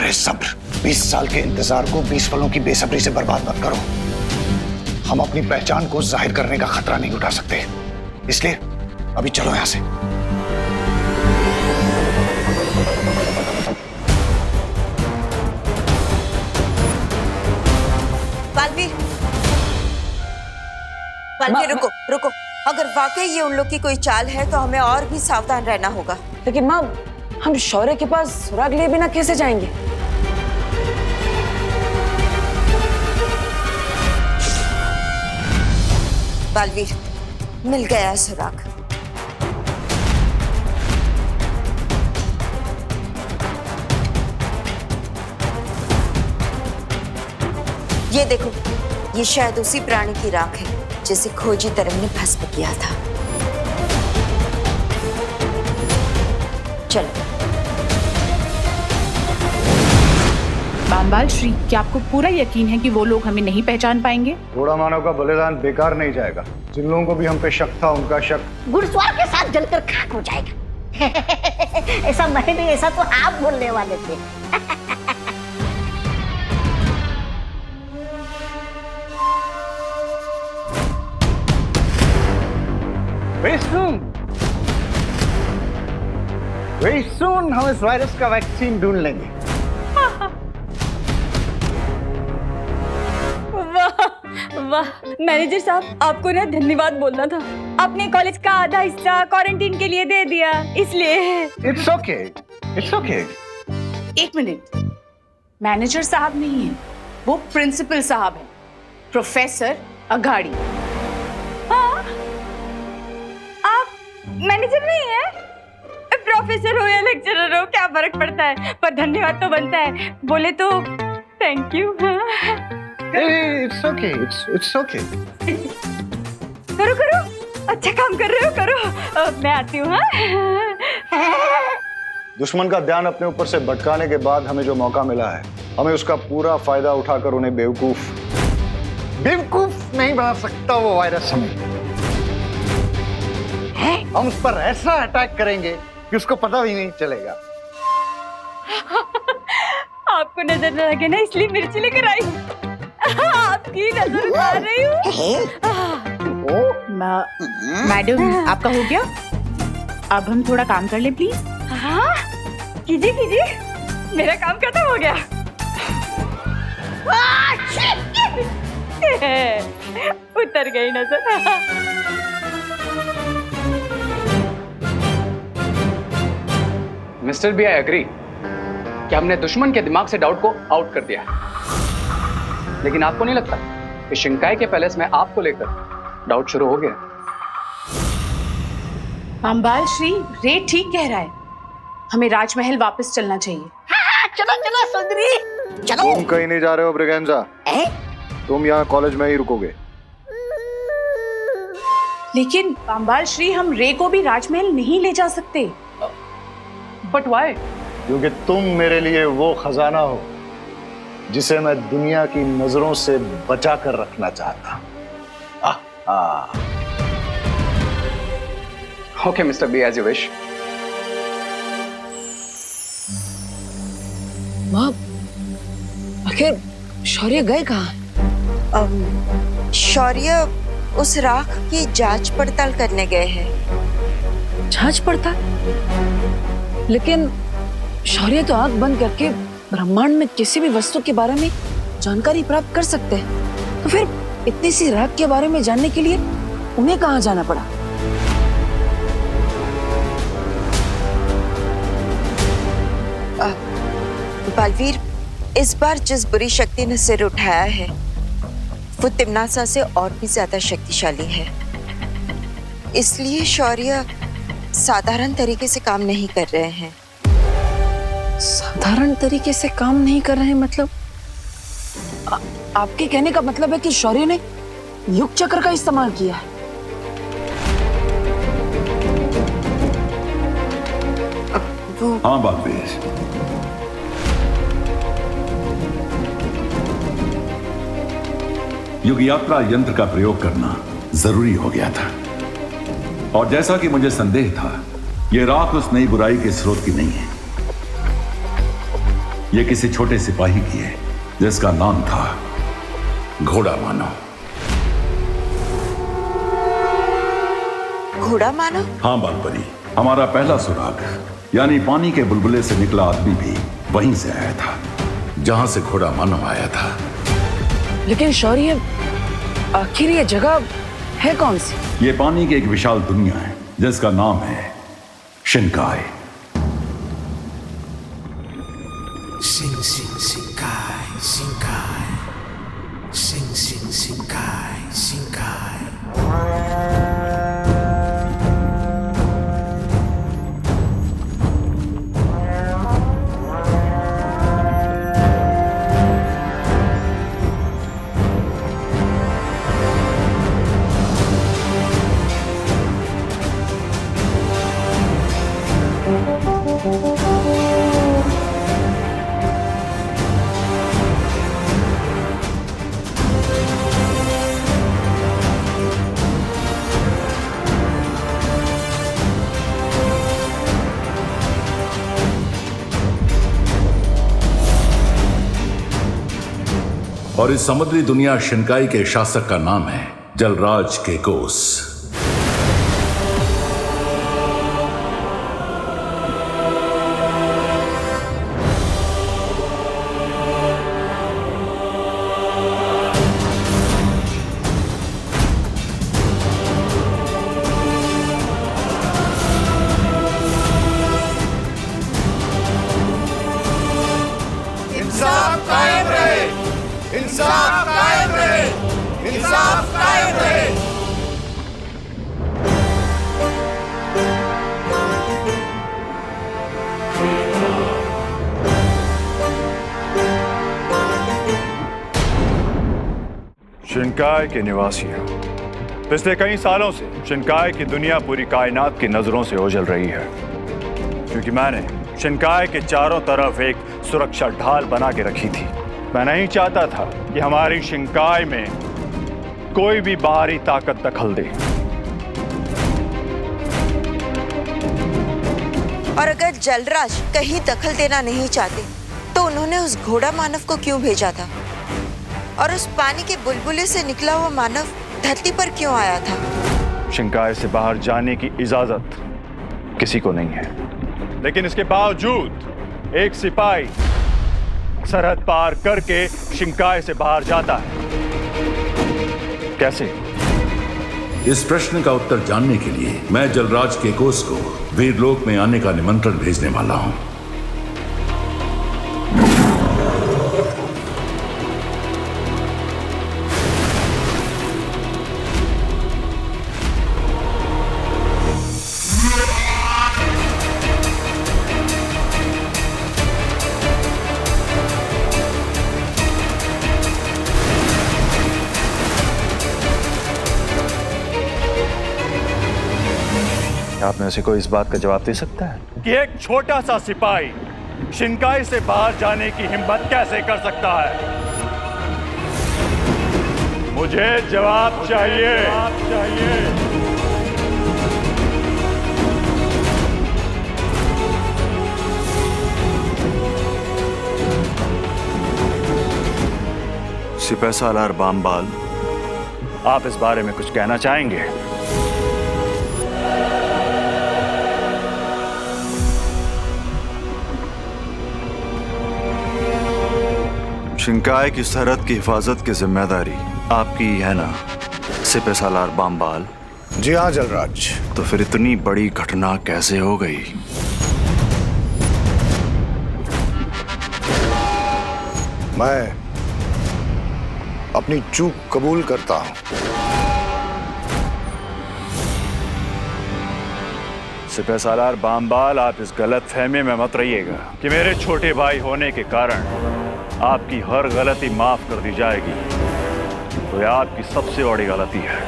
है सब्र। 20 साल के इंतजार को 20 पलों की बेसब्री से बर्बाद मत करो। हम अपनी पहचान को जाहिर करने का खतरा नहीं उठा सकते, इसलिए अभी चलो यहां से। बालवीर रुको रुको, अगर वाकई ये उन लोग की कोई चाल है तो हमें और भी सावधान रहना होगा। लेकिन माँ, हम शौर्य के पास सुराग लिए बिना कैसे जाएंगे? बालवीर, मिल गया है सुराग। ये देखो, ये शायद उसी प्राणी की राख है जिसे खोजी तरंग ने भस्म किया था। चलो। बामबाल श्री, क्या आपको पूरा यकीन है कि वो लोग हमें नहीं पहचान पाएंगे? थोड़ा मानव का बलिदान बेकार नहीं जाएगा। जिन लोगों को भी हम पे शक था, उनका शक घुड़सवार के साथ जलकर खाक हो जाएगा। ऐसा मैं नहीं, ऐसा तो आप बोलने वाले थे। Very soon हम इस वायरस का वैक्सीन ढूंढ लेंगे। वाह मैनेजर साहब, आपको ना धन्यवाद बोलना था। आपने कॉलेज का आधा हिस्सा क्वारंटीन के लिए दे दिया, इसलिए। It's okay, it's okay। एक मिनट, मैनेजर साहब नहीं है, वो प्रिंसिपल साहब है, प्रोफेसर अघाड़ी। हाँ? आप मैनेजर नहीं है? प्रोफेसर हो या लेक्चरर हो, क्या फर्क पड़ता है? पर धन्यवाद तो बनता है। बोले तो thank you. It's okay, it's okay। करो करो, अच्छा काम कर रहे हो, करो। मैं आती हूँ। दुश्मन का ध्यान अपने ऊपर से भटकाने के बाद हमें जो मौका मिला है, हमें उसका पूरा फायदा उठाकर उन्हें बेवकूफ नहीं बना सकता वो वायरस। हम उस पर ऐसा अटैक करेंगे कि उसको पता भी नहीं चलेगा। आपको नजर न लगे ना, इसलिए मिर्ची लेकर आई। आपकी नजर उतार रही हूँ। मैडम, आपका हो गया? अब हम थोड़ा काम कर ले प्लीज। हाँ, कीजिए कीजिए, मेरा काम खत्म हो गया। उतर गई नजर। मिस्टर बी, आई एग्री कि हमने दुश्मन के दिमाग से डाउट को आउट कर दिया है, लेकिन आपको नहीं लगता कि शिंकाई के पैलेस में आपको लेकर डाउट शुरू हो गया? बामबाल श्री, रे ठीक कह रहा है, हमें राजमहल वापस चलना चाहिए। हाँ, चलो चलो सुंदरी, चलो। तुम कहीं नहीं जा रहे हो ब्रिगेंजा, तुम यहाँ कॉलेज में ही रुकोगे। लेकिन बामबाल श्री, हम रे को भी राजमहल नहीं ले जा सकते। But why? क्योंकि तुम मेरे लिए वो खजाना हो जिसे मैं दुनिया की नजरों से बचा कर रखना चाहता। Okay mister B, as you wish. माँ, आखिर शौर्य गए कहाँ? शौर्य उस राख की जांच पड़ताल करने गए हैं। जांच पड़ताल? लेकिन शौर्य तो आंख बंद करके ब्रह्मांड में किसी भी वस्तु के बारे में जानकारी प्राप्त कर सकते हैं, तो फिर इतनी सी राख के बारे में जानने के लिए उन्हें कहाँ जाना पड़ा? बालवीर, इस बार जिस बुरी शक्ति ने सिर उठाया है वो तिम्नासा से और भी ज्यादा शक्तिशाली है, इसलिए शौर्य साधारण तरीके से काम नहीं कर रहे हैं। साधारण तरीके से काम नहीं कर रहे हैं मतलब? आपके कहने का मतलब है कि शौर्य ने युग चक्र का इस्तेमाल किया है? हाँ बालवीर, युग यात्रा यंत्र का प्रयोग करना जरूरी हो गया था, और जैसा कि मुझे संदेह था, यह राख उस नई बुराई के स्रोत की नहीं है। ये किसी छोटे सिपाही की है जिसका नाम था घोड़ा मानो। घोड़ा मानो? हाँ बालपरी, हमारा पहला सुराग यानी पानी के बुलबुले से निकला आदमी भी वहीं से आया था जहां से घोड़ा मानो आया था। लेकिन शौर्य, आखिर ये जगह है कौन सी? ये पानी की एक विशाल दुनिया है जिसका नाम है शिनकाई। Sing sing Shinkai, Shinkai. Sing sing Shinkai, Shinkai. और इस समुद्री दुनिया शिनकाई के शासक का नाम है जलराज केकोस। इंसाफ कायम रहे, इंसाफ कायम रहे, इंसाफ कायम रहे। शिनकाई के निवासियों, पिछले कई सालों से शिनकाई की दुनिया पूरी कायनात की नजरों से ओझल रही है, क्योंकि मैंने शिनकाई के चारों तरफ एक सुरक्षा ढाल बना के रखी थी। मैं नहीं चाहता था कि हमारी शिनकाई में कोई भी बाहरी ताकत दखल दे। और अगर जलराज कहीं दखल देना नहीं चाहते तो उन्होंने उस घोड़ा मानव को क्यों भेजा था? और उस पानी के बुलबुले से निकला हुआ मानव धरती पर क्यों आया था? शिनकाई से बाहर जाने की इजाजत किसी को नहीं है, लेकिन इसके बावजूद एक सिपाही सरहद पार करके शिनकाई से बाहर जाता है। कैसे? इस प्रश्न का उत्तर जानने के लिए मैं जलराज केकोस को वीरलोक में आने का निमंत्रण भेजने वाला हूं। आप में से कोई इस बात का जवाब दे सकता है कि एक छोटा सा सिपाही शिनकाई से बाहर जाने की हिम्मत कैसे कर सकता है? मुझे जवाब चाहिए। सिपाही सालार बामबाल, आप इस बारे में कुछ कहना चाहेंगे? शिनकाई की सरहद की हिफाजत की जिम्मेदारी आपकी है ना सिपाही सालार बामबाल? जी हाँ जलराज। तो फिर इतनी बड़ी घटना कैसे हो गई? मैं अपनी चूक कबूल करता हूं। सिपाही सालार बामबाल, आप इस गलत फहमी में मत रहिएगा कि मेरे छोटे भाई होने के कारण आपकी हर गलती माफ कर दी जाएगी। तो यह आपकी सबसे बड़ी गलती है।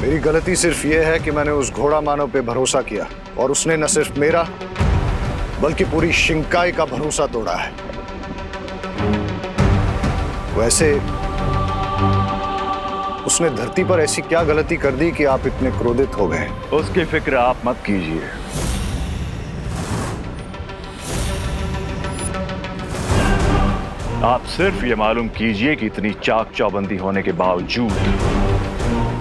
मेरी गलती सिर्फ यह है कि मैंने उस घोड़ा मानव पे भरोसा किया और उसने न सिर्फ मेरा बल्कि पूरी शिनकाई का भरोसा तोड़ा है। वैसे उसने धरती पर ऐसी क्या गलती कर दी कि आप इतने क्रोधित हो गए? उसकी फिक्र आप मत कीजिए। आप सिर्फ ये मालूम कीजिए कि इतनी चाक चौबंदी होने के बावजूद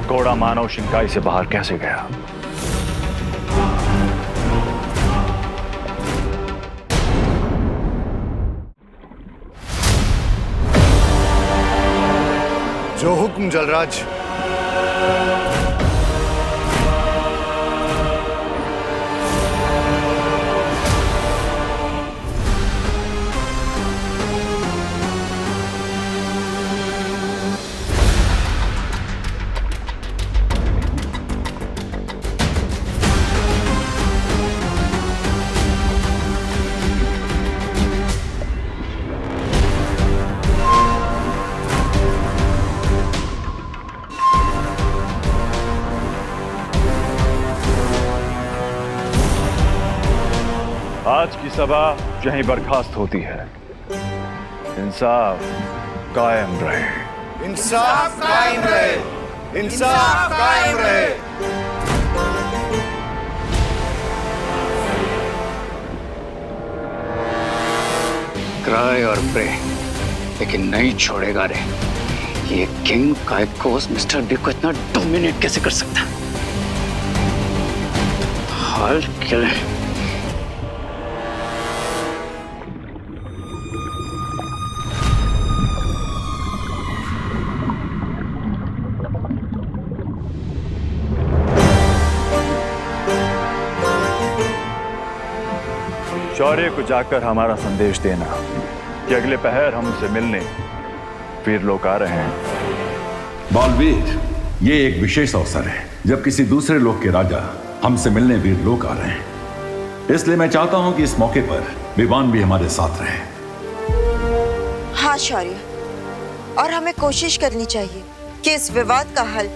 घोड़ा मानव शिंकाई से बाहर कैसे गया। जो हुक्म जलराज। आज की सभा यहीं बर्खास्त होती है। इंसाफ कायम रहे। इंसाफ कायम रहे। इंसाफ कायम रहे। क्राई और प्रे, लेकिन नहीं छोड़ेगा रे। ये किंग काइकोस मिस्टर बी को इतना डोमिनेट कैसे कर सकता? हाल किल। शौर्य को जाकर हमारा संदेश देना कि अगले पहर हमसे मिलने वीर लोग आ रहे हैं। बालवीर, ये एक विशेष अवसर है जब किसी दूसरे लोक के राजा हमसे मिलने वीर लोग आ रहे हैं। इसलिए मैं चाहता हूं कि इस मौके पर विवान भी हमारे साथ रहे। हाँ शौर्य, और हमें कोशिश करनी चाहिए कि इस विवाद का हल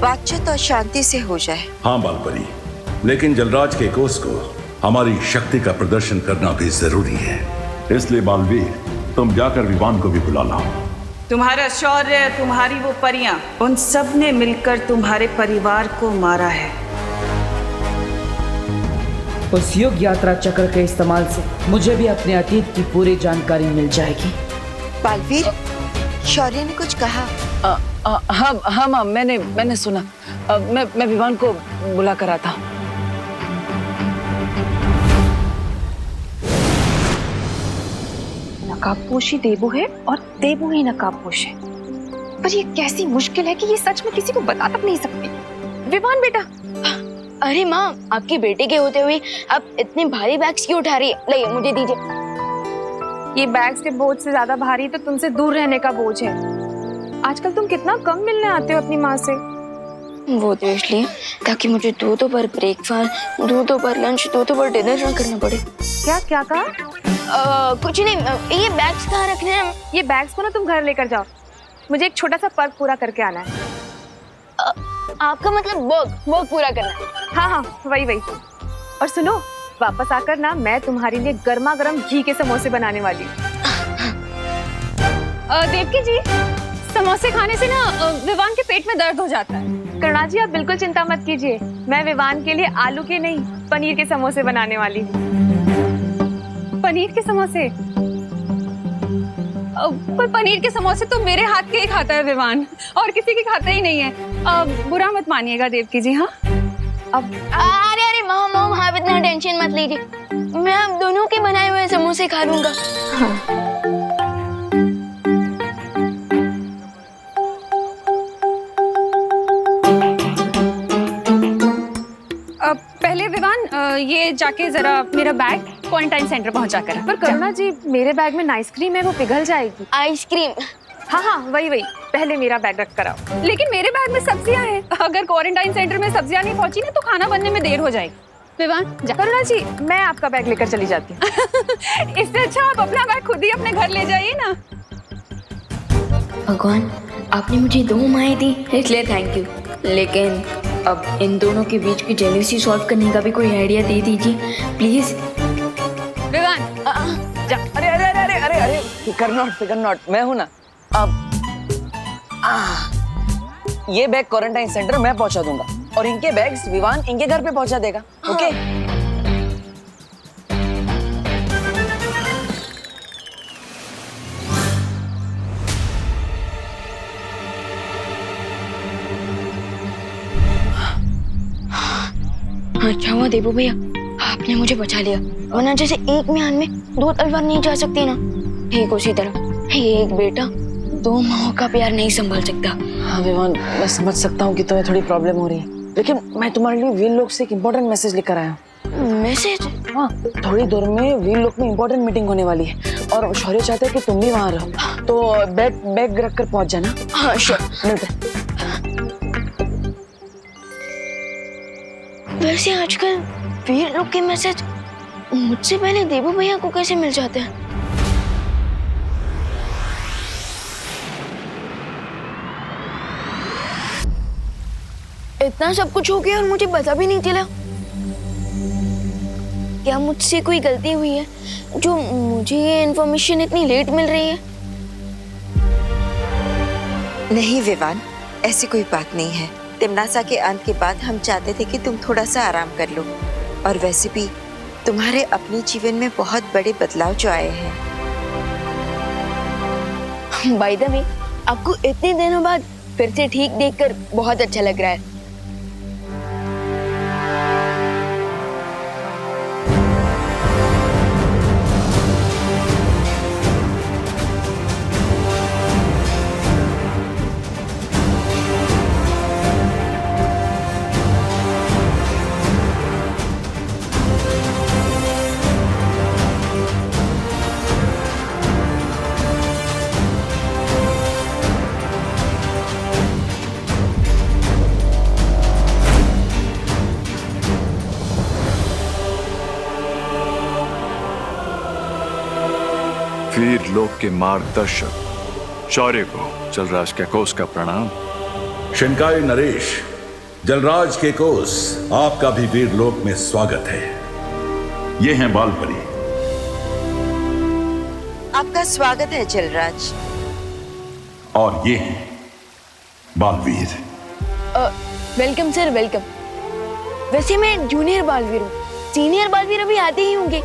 बातचीत और शांति से हो जाए। हाँ बालपरी, लेकिन जलराज के कोस को हमारी शक्ति का प्रदर्शन करना भी जरूरी है। इसलिए बालवीर, तुम जाकर विवान को भी बुला लाओ। तुम्हारा शौर्य, तुम्हारी वो परियां, उन सब ने मिलकर तुम्हारे परिवार को मारा है। उस युग यात्रा चक्र के इस्तेमाल से मुझे भी अपने अतीत की पूरी जानकारी मिल जाएगी। बालवीर, शौर्य ने कुछ कहा? हाँ माँ, मैंने सुना। मैं विवान को बुला कर आता हूँ। नकाबपोशी देबू है और देबू ही नकाबपोश है, पर ये कैसी मुश्किल है कि ये सच में किसी को बता तक नहीं सकती। विवान बेटा। अरे माँ, आपकी बेटे के होते हुए आप इतने भारी बैग्स क्यों उठा रही है? लाइए मुझे दीजिए। ये बैग्स के बोझ से ज्यादा भारी तो तुमसे दूर रहने का बोझ है। आजकल तुम कितना कम मिलने आते हो अपनी माँ से। वो तो इसलिए ताकि मुझे दो बार ब्रेकफास्ट, दो बार लंच, दो बार डिनर ना करना पड़े। क्या कहा? कुछ नहीं। ये बैग्स कहाँ रखने हैं? ये बैग्स को ना तुम घर लेकर जाओ, मुझे एक छोटा सा पर्व पूरा करके आना है। आपका मतलब वर्क पूरा करना है? हाँ, वही। और सुनो, वापस आकर ना मैं तुम्हारे लिए गर्मा गर्म घी के समोसे बनाने वाली हूँ। देवकी जी, समोसे खाने से ना विवान के पेट में दर्द हो जाता है। करुणा जी, आप बिल्कुल चिंता मत कीजिए, मैं विवान के लिए आलू के नहीं पनीर के समोसे बनाने वाली हूँ। पनीर के समोसे? पर पनीर के समोसे तो मेरे हाथ के ही खाता है विवान, और किसी के खाता ही नहीं है। बुरा मत मानिएगा देवकी जी। हाँ, अब अरे माँ, आप इतना टेंशन मत लीजिए, मैं आप दोनों के बनाए हुए समोसे खा लूंगा। हाँ। पहले विवान, ये जाके जरा मेरा बैग क्वारंटाइन सेंटर पहुंचा कर। पर करुणा जी, मेरे बैग में आइसक्रीम है, वो पिघल जाएगी। आइसक्रीम? हाँ, वही। पहले मेरा बैग रख कर आओ। लेकिन मेरे बैग में सब्जियां हैं, अगर क्वारंटाइन सेंटर में सब्जियां नहीं पहुंची ना तो खाना बनने में देर हो जाएगी। विवान, करुणा जी, मैं आपका बैग लेकर चली जाती हूँ। इससे अच्छा आप अपना बैग खुद ही अपने घर ले जाइए ना। भगवान, आपने मुझे 2 माएँ दी, इसलिए थैंक यू। लेकिन अब इन दोनों के बीच की जेलसी सॉल्व करने का भी कोई आइडिया दे दीजिए प्लीज। विवान, जा। अरे फिकर नॉट, मैं हूं ना। अब ये बैग क्वारंटाइन सेंटर मैं पहुंचा दूंगा और इनके बैग्स विवान इनके घर पे पहुंचा देगा। ओके? अच्छा हुआ देबू भैया, आपने मुझे बचा लिया, वरना जैसे एक म्यान में 2 तलवार नहीं जा सकती ना, ठीक उसी तरह एक बेटा 2 माओ का प्यार नहीं संभाल सकता। हाँ विवान, मैं समझ सकता हूँ कि तुम्हें थोड़ी प्रॉब्लम हो रही है, लेकिन मैं तुम्हारे लिए वीर लोक से एक इम्पोर्टेंट मैसेज लेकर आया हूँ। मैसेज? हाँ, थोड़ी देर में वीर लोक में इम्पोर्टेंट मीटिंग होने वाली है और शौर्य चाहते हैं कि तुम भी वहाँ रहो, तो बैग रख कर पहुँच जाना। हाँ श्योर, मिलते हैं। वैसे आजकल वीर लोग के मैसेज मुझसे पहले देबू भैया को कैसे मिल जाते हैं? इतना सब कुछ हो गया और मुझे पता भी नहीं चला। क्या मुझसे कोई गलती हुई है जो मुझे ये इन्फॉर्मेशन इतनी लेट मिल रही है? नहीं विवान, ऐसी कोई बात नहीं है। तिमनासा के अंत के बाद हम चाहते थे कि तुम थोड़ा सा आराम कर लो, और वैसे भी तुम्हारे अपने जीवन में बहुत बड़े बदलाव जो आए हैं। बाय द वे, आपको इतने दिनों बाद फिर से ठीक देखकर बहुत अच्छा लग रहा है। वीर लोक के मार्गदर्शक शौर्य को जलराज कैकोस का प्रणाम। शिनकाई नरेश, जलराज कैकोस, आपका भी वीर लोक में स्वागत है। ये हैं बालपरी। आपका स्वागत है जलराज। और ये हैं बालवीर। Welcome sir, welcome. वैसे मैं जूनियर बालवीर हूँ, सीनियर बालवीर अभी आते ही होंगे।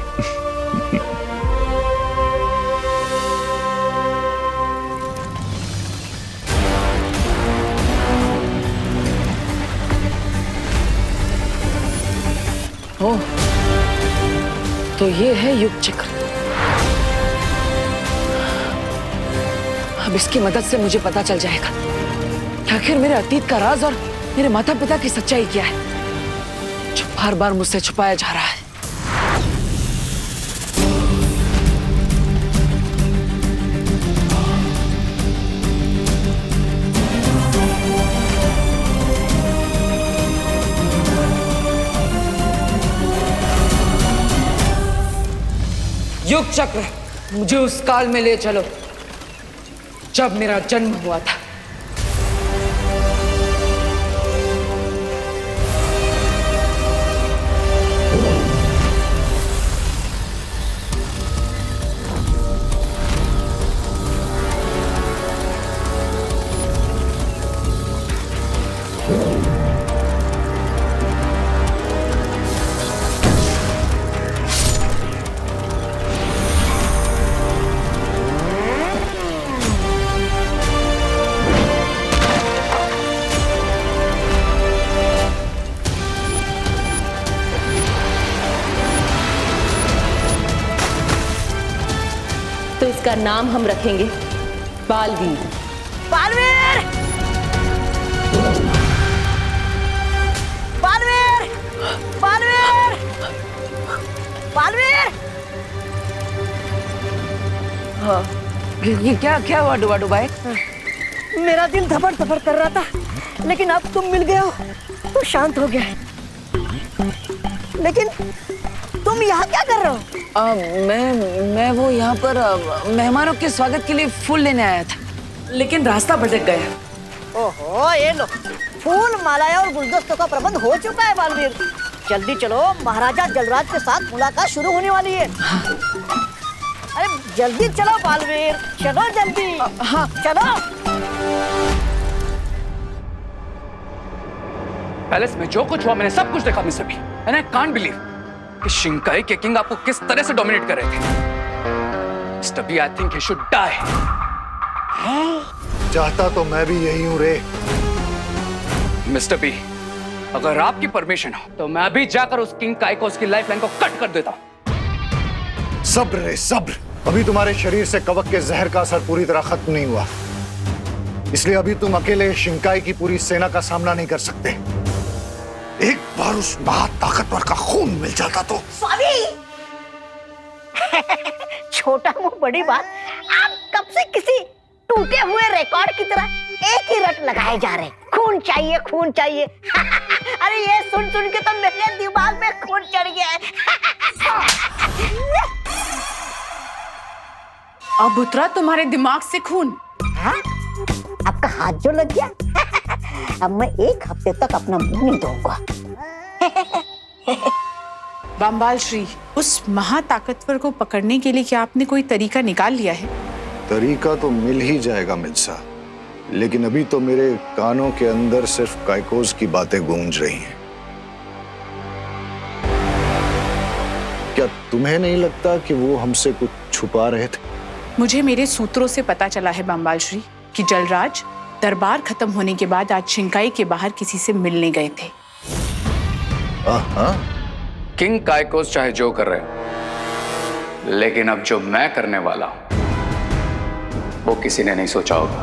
ओह, तो ये है युग चक्र। अब इसकी मदद से मुझे पता चल जाएगा कि आखिर मेरे अतीत का राज और मेरे माता पिता की सच्चाई क्या है, जो बार बार मुझसे छुपाया जा रहा है। युग चक्र, मुझे उस काल में ले चलो जब मेरा जन्म हुआ था। तो इसका नाम हम रखेंगे बालवीर। बालवीर! बालवीर! बालवीर! बालवीर! हाँ, ये क्या हुआ डुबा भाई? मेरा दिल धपड़ धपड़ कर रहा था, लेकिन अब तुम मिल गए हो तो शांत हो गया। लेकिन तुम यहाँ क्या कर रहे हो? मैं वो यहाँ पर मेहमानों के स्वागत के लिए फूल लेने आया था, लेकिन रास्ता भटक गया। ओहो, ये लो, फूल, मालाएं और गुलदस्तों का प्रबंध हो चुका है बालवीर। जल्दी चलो, महाराजा जलराज के साथ मुलाकात शुरू होने वाली है। अरे जल्दी चलो बालवीर, चलो जल्दी। हाँ चलो। पैलेस में जो कुछ हुआ मैंने सब कुछ देखा mister B, and I can't believe कि शिंकाई के किंग आपको किस तरह से डोमिनेट कर रहे थे। Mister B, I think he should die. चाहता तो मैं भी यही हूं रे। मिस्टर बी, अगर आपकी परमिशन हो तो मैं अभी जाकर उस किंग काई को उसकी लाइफ लाइन को कट कर देता हूं। सब्र रे सब्र। अभी तुम्हारे शरीर से कवक के जहर का असर पूरी तरह खत्म नहीं हुआ, इसलिए अभी तुम अकेले शिंकाई की पूरी सेना का सामना नहीं कर सकते। एक बार उस महा ताकतवर का खून मिल जाता तो। स्वामी छोटा मुंह बड़ी बात। आप कब से किसी टूटे हुए रिकॉर्ड की तरह एक ही रट लगाए जा रहे, खून चाहिए खून चाहिए। अरे ये सुन सुन के तो मेरे दिमाग में खून चढ़ गया है। अब उतरा तुम्हारे दिमाग से खून। हाँ? आपका हाथ जो लग गया अब मैं एक हफ्ते तक अपना मुंह नहीं धोऊंगा। बम्बाल श्री, उस महाताकतवर को पकड़ने के लिए क्या आपने कोई तरीका निकाल लिया है? तरीका तो मिल ही जाएगा मिल्सा, लेकिन अभी तो मेरे कानों के अंदर सिर्फ काइकोस की बातें गूंज रही हैं। क्या तुम्हें नहीं लगता कि वो हमसे कुछ छुपा रहे थे? मुझे मेरे सूत्रों से पता चला है बम्बाल श्री कि जलराज दरबार खत्म होने के बाद आज शिंकाई के बाहर किसी से मिलने गए थे। किंग काइकोस चाहे जो कर रहे हो, लेकिन अब जो मैं करने वाला हूं वो किसी ने नहीं सोचा होगा।